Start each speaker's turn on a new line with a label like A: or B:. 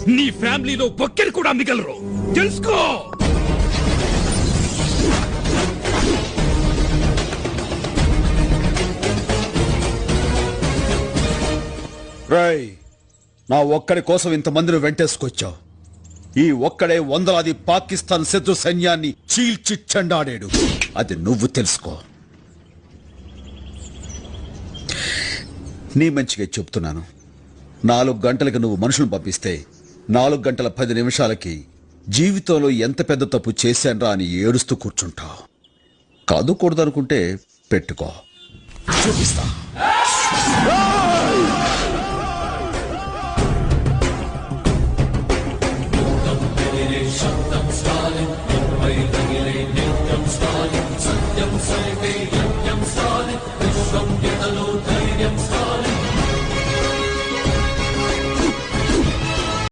A: నీ ఫ్యామిలీలో ఒక్కరి కూడా మిగలరు. తెలుసుకో.
B: రేయ్, నా ఒక్కడి కోసం ఇంతమందిని వెంటేసుకొచ్చావు. ఈ ఒక్కడే వందలాది పాకిస్తాన్ శత్రు సైన్యాన్ని చీల్చి చెండాడాడు. అది నువ్వు తెలుసుకో. నీ మంచిగా చెప్తున్నాను. 4 గంటలకు నువ్వు మనుషులు పంపిస్తే 4 గంటల 10 నిమిషాలకి జీవితంలో ఎంత పెద్ద తప్పు చేశాన్రా అని ఏడుస్తూ కూర్చుంటావు. కాదు కూడదనుకుంటే పెట్టుకో, చూపిస్తా.